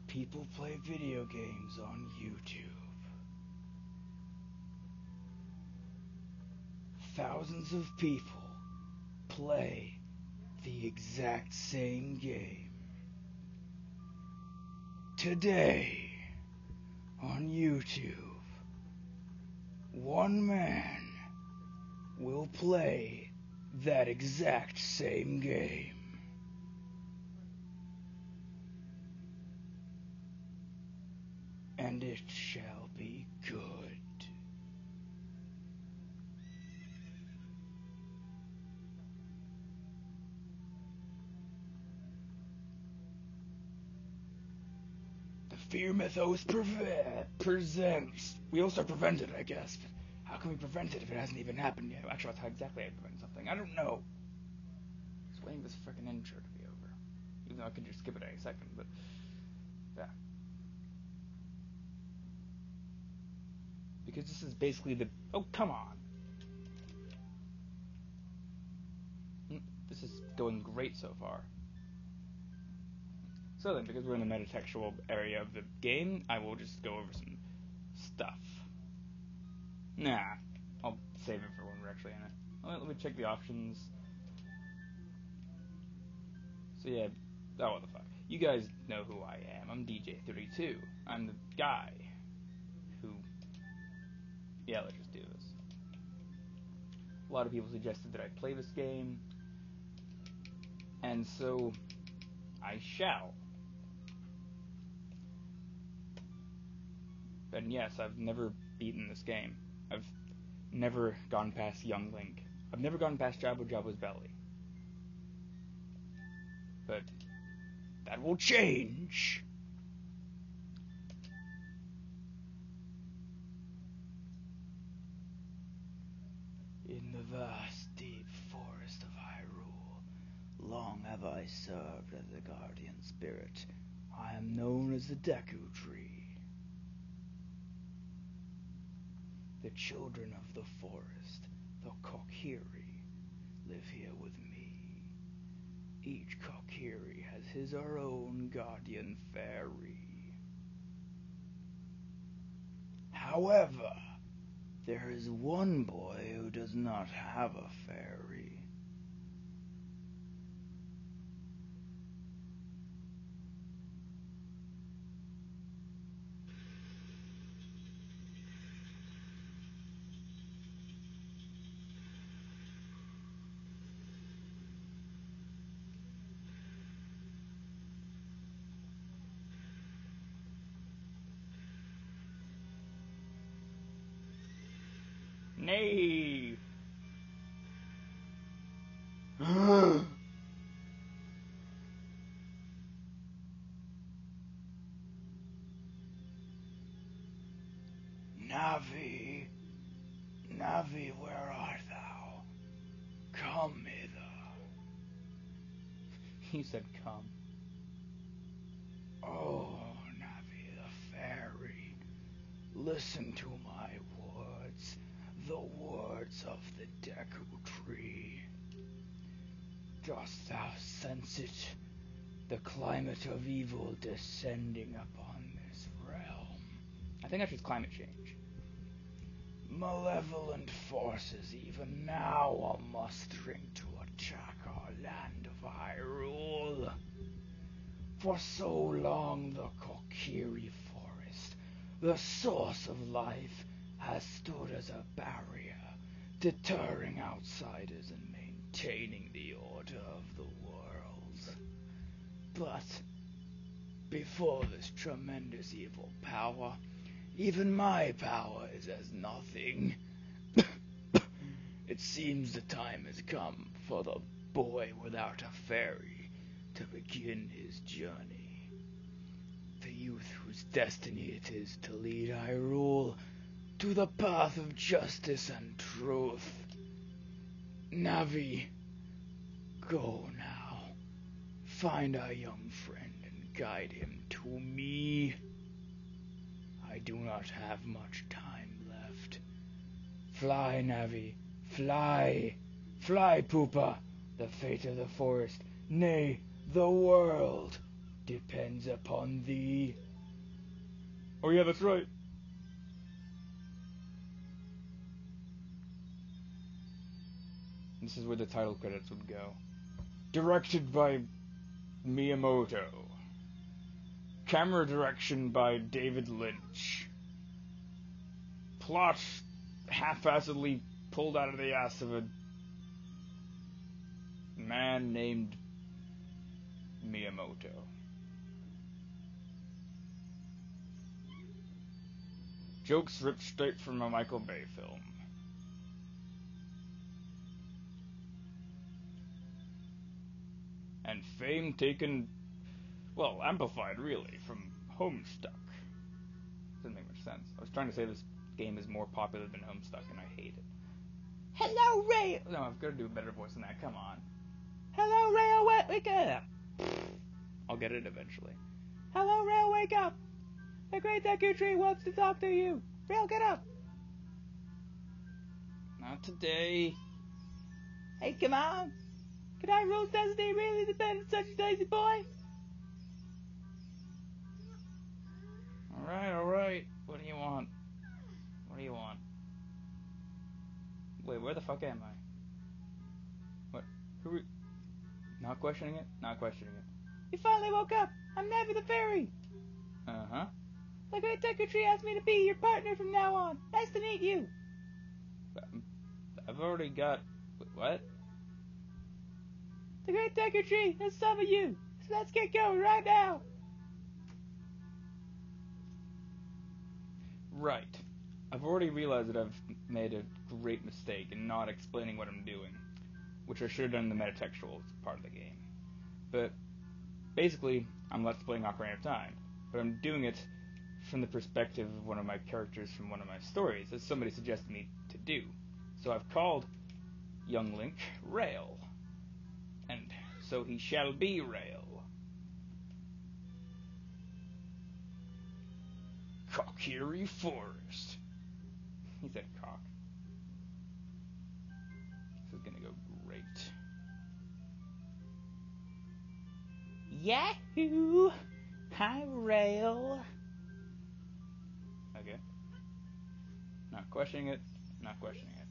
people play video games on YouTube. Thousands of people play the exact same game. Today, on YouTube, one man will play that exact same game. And it shall be good. The Fear Mythos presents. We also prevent it, I guess. But how can we prevent it if it hasn't even happened yet? Actually, that's how exactly I prevent something. I don't know. Just waiting for this freaking intro to be over. Even though I could just skip it any second, but yeah. Because this is basically the... Oh, come on! This is going great so far. So then, because we're in the metatextual area of the game, I will just go over some stuff. Nah, I'll save it for when we're actually in it. Let me check the options. So yeah, oh, what the fuck. You guys know who I am. I'm DJay32. I'm the guy who... Yeah, let's just do this. A lot of people suggested that I play this game, and so I shall. And yes, I've never beaten this game. I've never gone past Young Link. I've never gone past Jabba Jabba's belly. But that will change. In the vast, deep forest of Hyrule, long have I served as the guardian spirit. I am known as the Deku Tree. The children of the forest, the Kokiri, live here with me. Each Kokiri has his or own guardian fairy. However, there is one boy who does not have a fairy. Nay! Navi, Navi, where art thou? Come hither. He said come. Oh, Navi the fairy, listen to my words, the words of the Deku Tree. Dost thou sense it, the climate of evil descending upon this realm? I think that's just climate change. Malevolent forces even now are mustering to attack our land of Hyrule. For so long the Kokiri forest, the source of life, has stood as a barrier, deterring outsiders and maintaining the order of the world. But before this tremendous evil power, even my power is as nothing. It seems the time has come for the boy without a fairy to begin his journey. The youth whose destiny it is to lead Hyrule to the path of justice and truth. Navi, go now. Find our young friend and guide him to me. I do not have much time left. Fly, Navi, fly! Fly, Poopa! The fate of the forest, nay, the world, depends upon thee. Oh yeah, that's right. This is where the title credits would go. Directed by Miyamoto. Camera direction by David Lynch. Plot half-assedly pulled out of the ass of a man named Miyamoto. Jokes ripped straight from a Michael Bay film. And fame taken, well, amplified really, from Homestuck. Doesn't make much sense. I was trying to say this game is more popular than Homestuck, and I hate it. Hello, Ray! No, I've got to do a better voice than that, come on. Hello, Ray, wake up! I'll get it eventually. Hello, Ray, wake up! The Great Deku Tree wants to talk to you! Rail, get up! Not today. Hey, come on! Can I rule Destiny really depend on such a lazy boy? Alright. What do you want? What do you want? Wait, where the fuck am I? What? Who are... Not questioning it? Not questioning it. You finally woke up! I'm Navi the Fairy! Uh-huh. The Great Deku Tree asked me to be your partner from now on. Nice to meet you! I've already got... What? The Great Deku Tree has summoned you, so let's get going right now! Right. I've already realized that I've made a great mistake in not explaining what I'm doing, which I should have done in the metatextual part of the game. But basically, I'm Let's Playing Ocarina of Time, but I'm doing it from the perspective of one of my characters from one of my stories, as somebody suggested me to do. So I've called young Link Rail, and so he shall be Rail. Kokiri Forest. He said cock. This is gonna go great. Yahoo! Hi, Rail. Okay. Not questioning it. Not questioning it.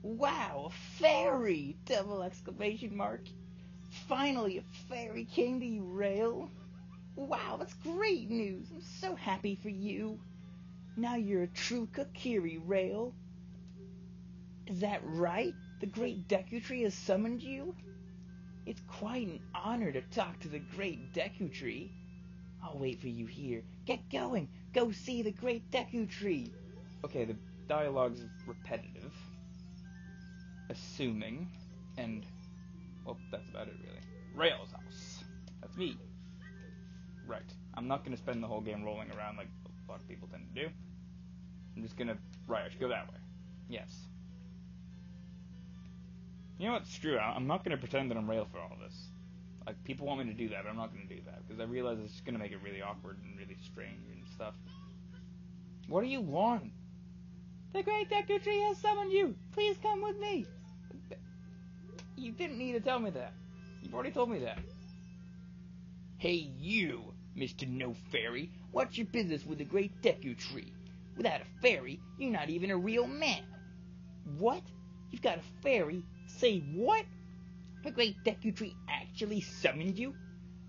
Wow, a fairy! Double exclamation mark. Finally, a fairy came to you, Rail. Wow, that's great news. I'm so happy for you. Now you're a true Kokiri, Rail. Is that right? The Great Deku Tree has summoned you? It's quite an honor to talk to the Great Deku Tree. I'll wait for you here. Get going. Go see the Great Deku Tree. Okay, the dialogue's repetitive. Assuming. And, well, that's about it, really. Rail's house. That's me. Right. I'm not going to spend the whole game rolling around like a lot of people tend to do. I'm just going to... Right, I should go that way. Yes. You know what? Screw it. I'm not going to pretend that I'm Rail for all this. Like, people want me to do that, but I'm not going to do that. Because I realize it's just going to make it really awkward and really strange and stuff. What do you want? The Great Deku Tree has summoned you. Please come with me. You didn't need to tell me that. You've already told me that. Hey you, Mr. No Fairy. What's your business with the Great Deku Tree? Without a fairy, you're not even a real man. What? You've got a fairy? Say what? The Great Deku Tree actually summoned you?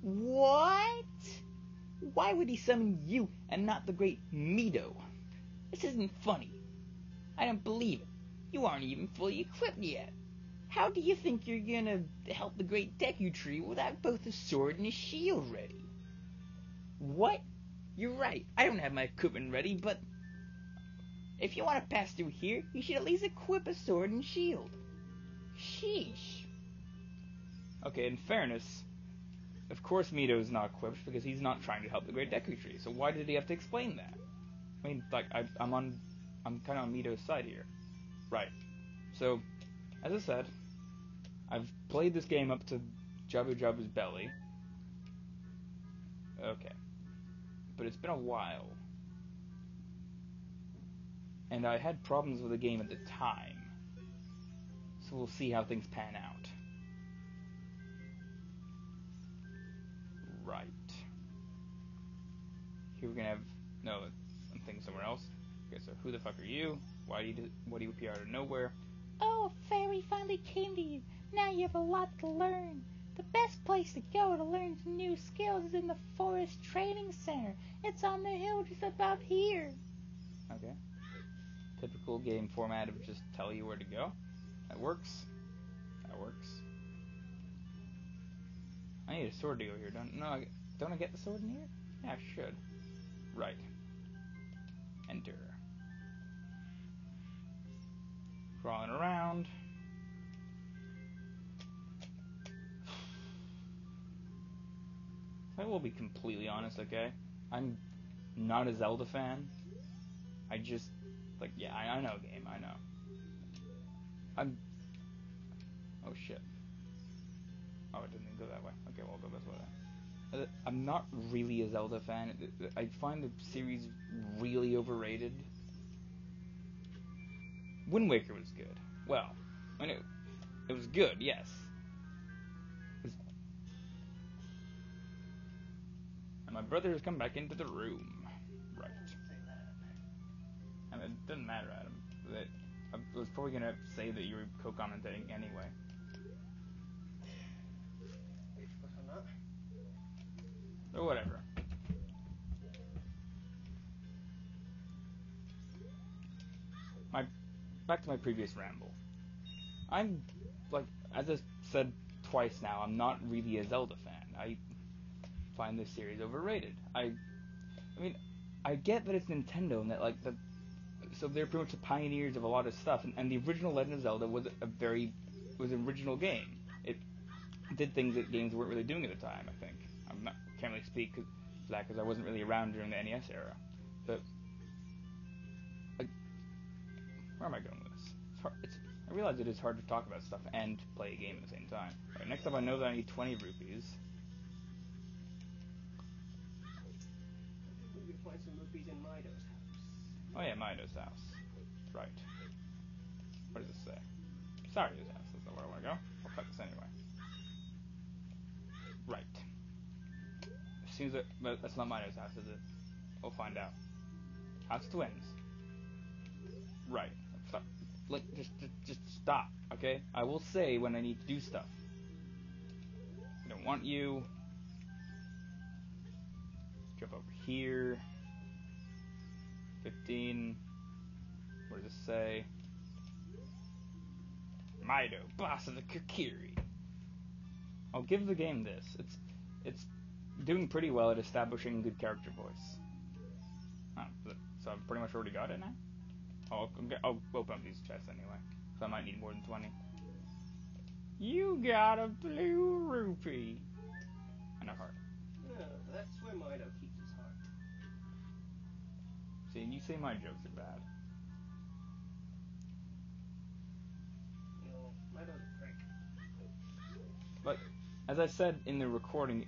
What? Why would he summon you and not the Great Mido? This isn't funny. I don't believe it. You aren't even fully equipped yet. How do you think you're gonna help the Great Deku Tree without both a sword and a shield ready? What? You're right. I don't have my equipment ready, but if you want to pass through here, you should at least equip a sword and shield. Sheesh. Okay, in fairness, of course Mido's not equipped because he's not trying to help the Great Deku Tree. So why did he have to explain that? I mean, like, I'm kind of on Mido's side here. Right. So, as I said, I've played this game up to Jabu Jabu's belly. Okay. But it's been a while. And I had problems with the game at the time. So we'll see how things pan out. Right. Here we're gonna have no. I'm thinking somewhere else. Okay, so who the fuck are you? Why do you appear out of nowhere? Oh, a fairy finally came to you. Now you have a lot to learn. The best place to go to learn some new skills is in the Forest Training Center. It's on the hill just above here. Okay. Typical game format of just tell you where to go. That works. That works. I need a sword to go here. Don't I get the sword in here? Yeah, I should. Right. Enter. Crawling around. I will be completely honest, okay? I'm not a Zelda fan. I just, like, yeah, I know game, I know. Oh shit. Oh, it didn't even go that way. Okay, well, I'll go this way then. I'm not really a Zelda fan. I find the series really overrated. Wind Waker was good. Well, I mean, it was good, yes. And my brother has come back into the room. Right. And it doesn't matter, Adam. I was probably gonna say that you were co-commentating anyway. Or whatever. Back to my previous ramble. I'm, like, as I said twice now, I'm not really a Zelda fan. I find this series overrated. I mean, I get that it's Nintendo and that, like, so they're pretty much the pioneers of a lot of stuff, and the original Legend of Zelda was an original game. It did things that games weren't really doing at the time, I think. Can't really speak to that because I wasn't really around during the NES era. But, like, where am I going with this? I realize it is hard to talk about stuff and play a game at the same time. Right, next up I know that I need 20 rupees. We could find some rupees in Mido's house. Oh yeah, Mido's house. Right. What does it say? Sario's house. That's not where I want to go. I'll cut this anyway. Right. As soon as but that's not Mido's house, is it? We'll find out. House twins. Right. Stop. Like, just stop, okay? I will say when I need to do stuff. I don't want you. Jump over here. 15. What does it say? Mido, boss of the Kokiri. I'll give the game this. It's doing pretty well at establishing good character voice. Oh, so I've pretty much already got it now? I'll open up these chests anyway. So I might need more than 20. You got a blue rupee. And a heart. No, that's where Mido keeps his heart. See, and you say my jokes are bad. No, Mido's a prick. But, as I said in the recording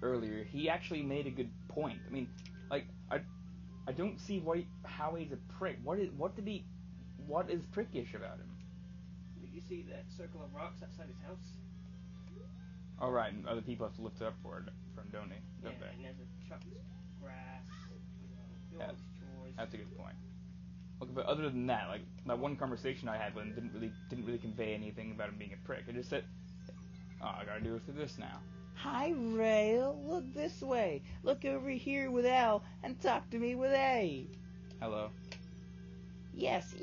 earlier, he actually made a good point. I mean, like, I don't see how he's a prick. What is prickish about him? Did you see that circle of rocks outside his house? Oh, right, and other people have to lift it up for him, don't they? Yeah, and there's a chucked grass, do all these chores. That's a good point. Look, but other than that, like, that one conversation I had with him didn't really convey anything about him being a prick. It just said, oh, I gotta do it through this now. Hi, Rail. Look this way. Look over here with L and talk to me with A. Hello. Yes,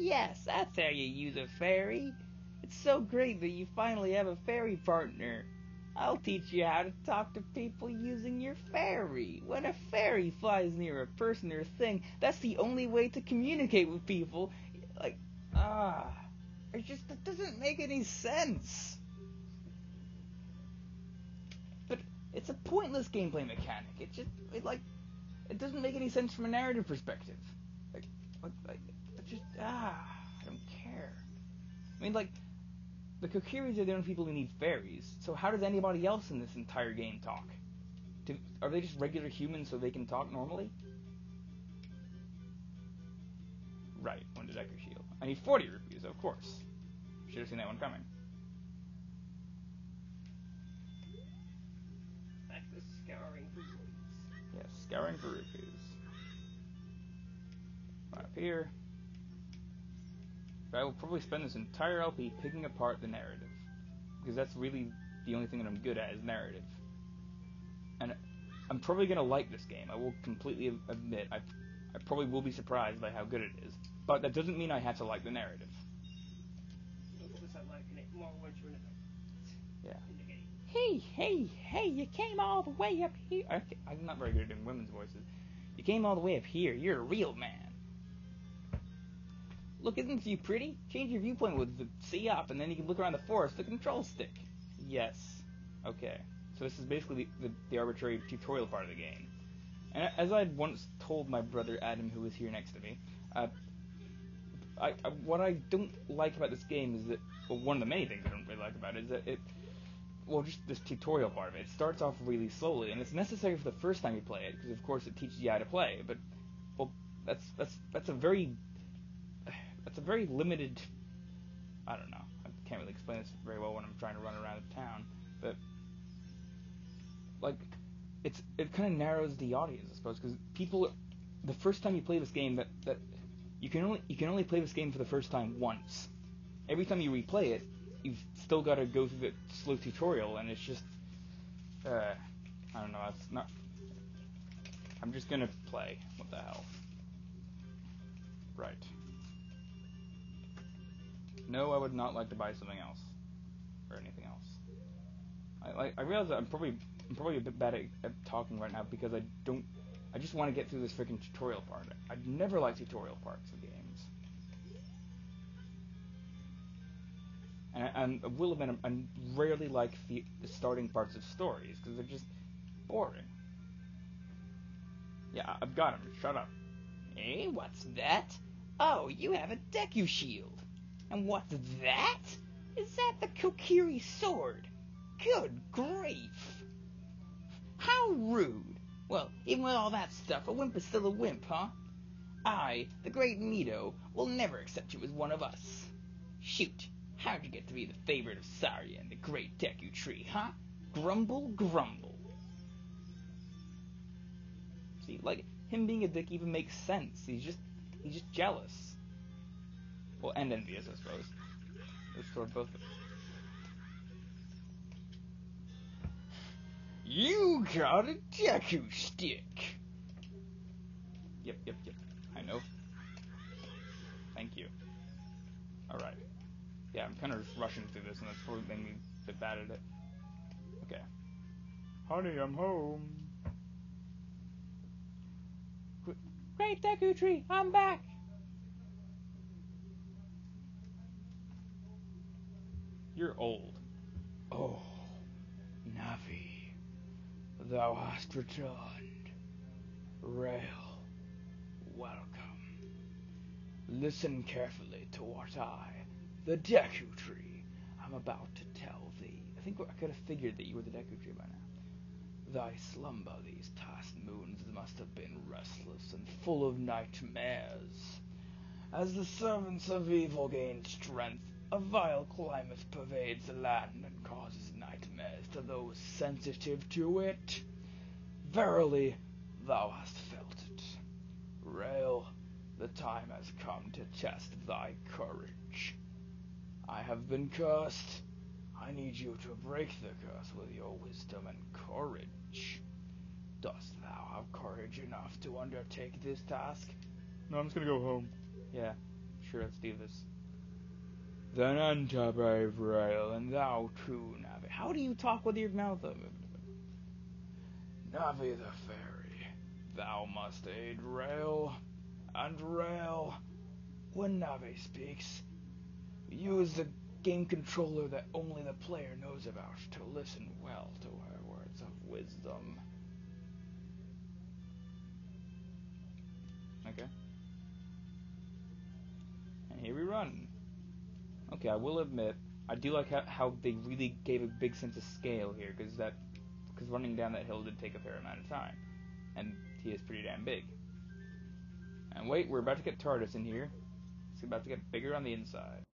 that's how you use a fairy. It's so great that you finally have a fairy partner. I'll teach you how to talk to people using your fairy. When a fairy flies near a person or thing, that's the only way to communicate with people. Like, that doesn't make any sense. But it's a pointless gameplay mechanic. It doesn't make any sense from a narrative perspective. I don't care. I mean, like, the Kokiris are the only people who need fairies, so how does anybody else in this entire game talk? Are they just regular humans so they can talk normally? Right, one Decker Shield. I need 40 rupees, of course. Should have seen that one coming. Back to scouring for rupees. Yes, scouring for rupees. here. But I will probably spend this entire LP picking apart the narrative, because that's really the only thing that I'm good at is narrative. And I'm probably gonna like this game. I will completely admit I probably will be surprised by how good it is. But that doesn't mean I have to like the narrative. More once you're in the game. Hey, you came all the way up here. I'm not very good at doing women's voices. You came all the way up here. You're a real man. Look, isn't you pretty? Change your viewpoint with the C up, and then you can look around the forest with the control stick. Yes. Okay. So this is basically the arbitrary tutorial part of the game. And as I'd once told my brother Adam, who was here next to me, what I don't like about this game is that, well, one of the many things I don't really like about it is that just this tutorial part of it. It starts off really slowly, and it's necessary for the first time you play it, because of course it teaches you how to play. But, well, that's a very limited. I don't know. I can't really explain this very well when I'm trying to run around the town, but like, it kind of narrows the audience, I suppose, because people, the first time you play this game, that you can only play this game for the first time once. Every time you replay it, you've still got to go through the slow tutorial, and it's just, I don't know. It's not. I'm just gonna play. What the hell? Right. No, I would not like to buy something else or anything else. I realize that I'm probably a bit bad at talking right now because I just want to get through this freaking tutorial part. I'd never like tutorial parts of games. And I will admit, I rarely like the starting parts of stories because they're just boring. Yeah, I've got him. Shut up. Hey, what's that? Oh, you have a Deku shield. And what's that? Is that the Kokiri sword? Good grief. How rude. Well, even with all that stuff, a wimp is still a wimp, huh? I, the great Mito, will never accept you as one of us. Shoot, how'd you get to be the favorite of Saria and the great Deku Tree, huh? Grumble, grumble. See, like, him being a dick even makes sense. He's just jealous. Well, and envious, I suppose. It's toward both of them. You got a Deku stick. Yep. I know. Thank you. Alright. Yeah, I'm kind of just rushing through this, and that's probably made me a bit bad at it. Okay. Honey, I'm home. Great Deku Tree, I'm back. You're old. Oh, Navi, thou hast returned. Rail, welcome. Listen carefully to what I, the Deku Tree, am about to tell thee. I think I could have figured that you were the Deku Tree by now. Thy slumber these past moons must have been restless and full of nightmares. As the servants of evil gain strength, a vile climate pervades the land and causes nightmares to those sensitive to it. Verily, thou hast felt it. Rail, the time has come to test thy courage. I have been cursed. I need you to break the curse with your wisdom and courage. Dost thou have courage enough to undertake this task? No, I'm just gonna go home. Yeah, sure, let's do this. Then enter, brave Rail, and thou too, Navi. How do you talk with your mouth open? Navi the fairy, thou must aid Rail, and Rail, when Navi speaks, use the game controller that only the player knows about to listen well to her words of wisdom. Okay. And here we run. Okay, I will admit, I do like how they really gave a big sense of scale here, because running down that hill did take a fair amount of time, and he is pretty damn big. And wait, we're about to get TARDIS in here. It's about to get bigger on the inside.